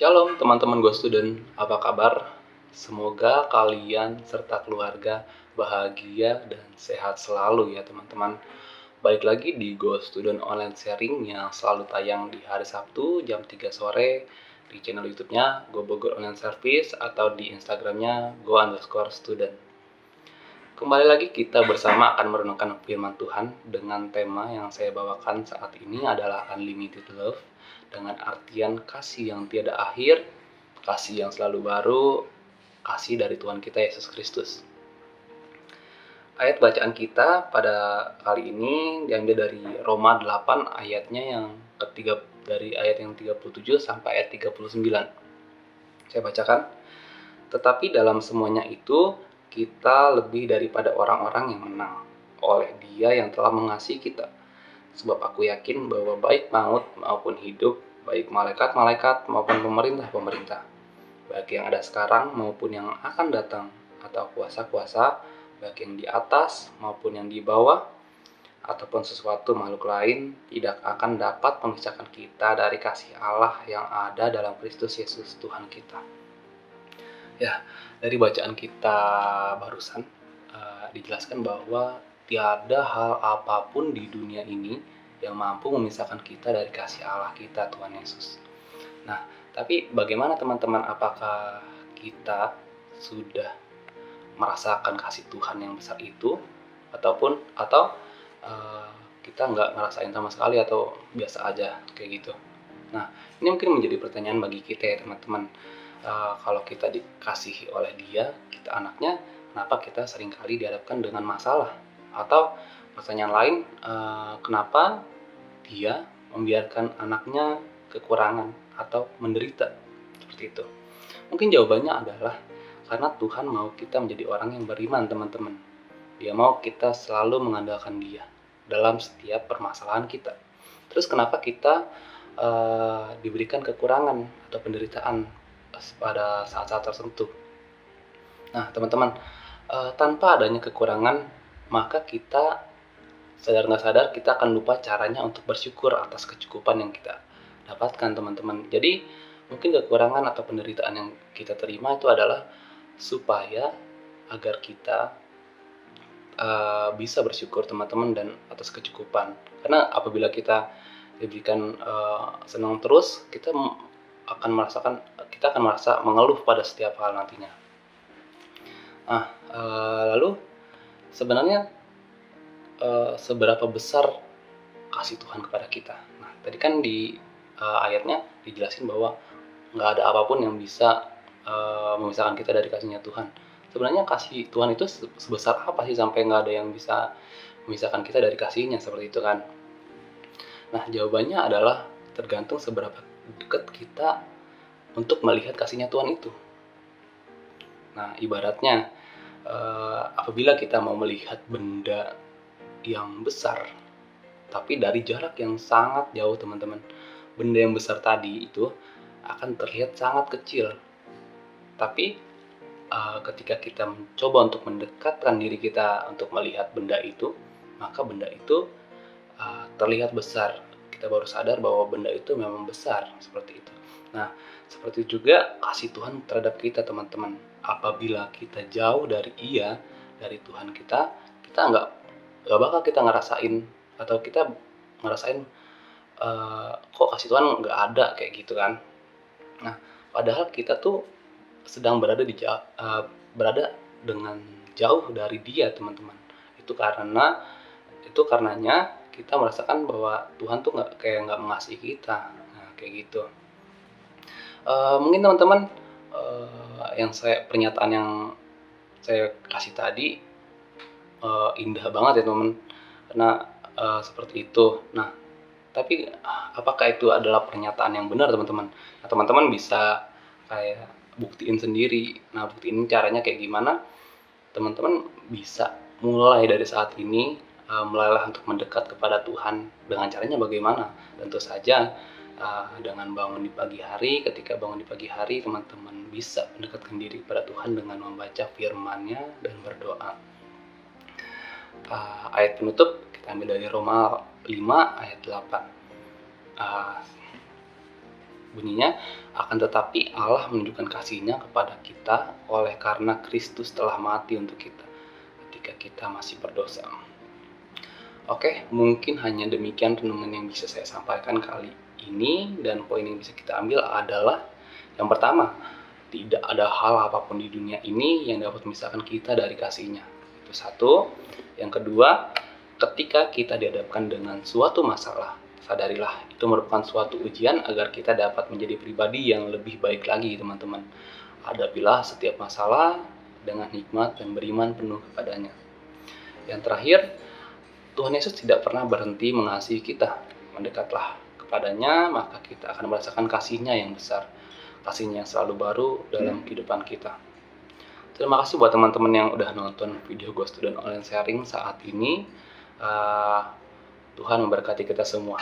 Shalom teman-teman Go Student, apa kabar? Semoga kalian serta keluarga bahagia dan sehat selalu ya teman-teman. Balik lagi di Go Student Online Sharing yang selalu tayang di hari Sabtu jam 3 sore di channel YouTube-nya Go Bogor Online Service atau di Instagram-nya go_student. Kembali lagi kita bersama akan merenungkan firman Tuhan dengan tema yang saya bawakan saat ini adalah Unlimited Love, dengan artian kasih yang tiada akhir, kasih yang selalu baru, kasih dari Tuhan kita Yesus Kristus. Ayat bacaan kita pada kali ini diambil dari Roma 8 ayatnya yang ketiga, dari ayat yang 37 sampai ayat 39. Saya bacakan. Tetapi dalam semuanya itu kita lebih daripada orang-orang yang menang oleh Dia yang telah mengasihi kita. Sebab aku yakin bahwa baik maut maupun hidup, baik malaikat-malaikat maupun pemerintah-pemerintah, baik yang ada sekarang maupun yang akan datang, atau kuasa-kuasa, baik yang di atas maupun yang di bawah, ataupun sesuatu makhluk lain, tidak akan dapat memisahkan kita dari kasih Allah yang ada dalam Kristus Yesus Tuhan kita. Ya, dari bacaan kita barusan dijelaskan bahwa tiada hal apapun di dunia ini yang mampu memisahkan kita dari kasih Allah kita, Tuhan Yesus. Nah, tapi bagaimana teman-teman, apakah kita sudah merasakan kasih Tuhan yang besar itu, atau kita nggak ngerasain sama sekali, atau biasa aja kayak gitu. Nah, ini mungkin menjadi pertanyaan bagi kita ya teman-teman. Kalau kita dikasihi oleh Dia, kita anaknya, kenapa kita seringkali dihadapkan dengan masalah? Atau pertanyaan lain, kenapa Dia membiarkan anaknya kekurangan atau menderita seperti itu? Mungkin jawabannya adalah karena Tuhan mau kita menjadi orang yang beriman, teman-teman. Dia mau kita selalu mengandalkan Dia dalam setiap permasalahan kita. Terus kenapa kita diberikan kekurangan atau penderitaan pada saat-saat tertentu? Nah, teman-teman, tanpa adanya kekurangan, maka kita sadar nggak sadar kita akan lupa caranya untuk bersyukur atas kecukupan yang kita dapatkan, teman-teman. Jadi mungkin kekurangan atau penderitaan yang kita terima itu adalah supaya agar kita bisa bersyukur, teman-teman, dan atas kecukupan. Karena apabila kita diberikan senang terus, kita akan merasa mengeluh pada setiap hal nantinya. Nah, lalu sebenarnya seberapa besar kasih Tuhan kepada kita? Nah, tadi kan di ayatnya dijelasin bahwa nggak ada apapun yang bisa memisahkan kita dari kasihnya Tuhan. Sebenarnya kasih Tuhan itu sebesar apa sih sampai nggak ada yang bisa memisahkan kita dari kasihnya, seperti itu kan? Nah, jawabannya adalah tergantung seberapa dekat kita untuk melihat kasihnya Tuhan itu. Nah, ibaratnya apabila kita mau melihat benda yang besar tapi dari jarak yang sangat jauh, teman-teman, benda yang besar tadi itu akan terlihat sangat kecil. Tapi ketika kita mencoba untuk mendekatkan diri kita untuk melihat benda itu, maka benda itu terlihat besar. Kita baru sadar bahwa benda itu memang besar, seperti itu. Nah, seperti juga kasih Tuhan terhadap kita, teman-teman. Apabila kita jauh dari dari Tuhan kita nggak bakal kita ngerasain, atau kita ngerasain kok kasih Tuhan nggak ada, kayak gitu kan. Nah, padahal kita tuh sedang berada dengan jauh dari Dia, teman-teman. Itu karenanya kita merasakan bahwa Tuhan tuh nggak mengasihi kita. Nah, kayak gitu. Mungkin teman-teman, pernyataan yang saya kasih tadi indah banget ya teman, karena seperti itu. Nah, tapi apakah itu adalah pernyataan yang benar, teman-teman? Nah, teman-teman bisa kayak buktiin sendiri. Nah, buktiin caranya kayak gimana? Teman-teman bisa mulai dari saat ini, mulailah untuk mendekat kepada Tuhan. Dengan caranya bagaimana? Tentu saja dengan bangun di pagi hari. Ketika bangun di pagi hari, teman-teman bisa mendekatkan diri kepada Tuhan dengan membaca firman-Nya dan berdoa. Ayat penutup kita ambil dari Roma 5 ayat 8. Bunyinya, akan tetapi Allah menunjukkan kasih-Nya kepada kita oleh karena Kristus telah mati untuk kita ketika kita masih berdosa. Oke, mungkin hanya demikian renungan yang bisa saya sampaikan kali ini, dan poin yang bisa kita ambil adalah yang pertama, tidak ada hal apapun di dunia ini yang dapat memisahkan kita dari kasih-Nya. Itu satu. Yang kedua, ketika kita dihadapkan dengan suatu masalah, sadarilah itu merupakan suatu ujian agar kita dapat menjadi pribadi yang lebih baik lagi, teman-teman. Hadapilah setiap masalah dengan hikmat dan beriman penuh kepadanya. Yang terakhir, Tuhan Yesus tidak pernah berhenti mengasihi kita. Mendekatlah kepadanya, maka kita akan merasakan kasih-Nya yang besar, kasih-Nya yang selalu baru dalam kehidupan kita. Terima kasih buat teman-teman yang udah nonton video Go Student Online Sharing saat ini. Tuhan memberkati kita semua.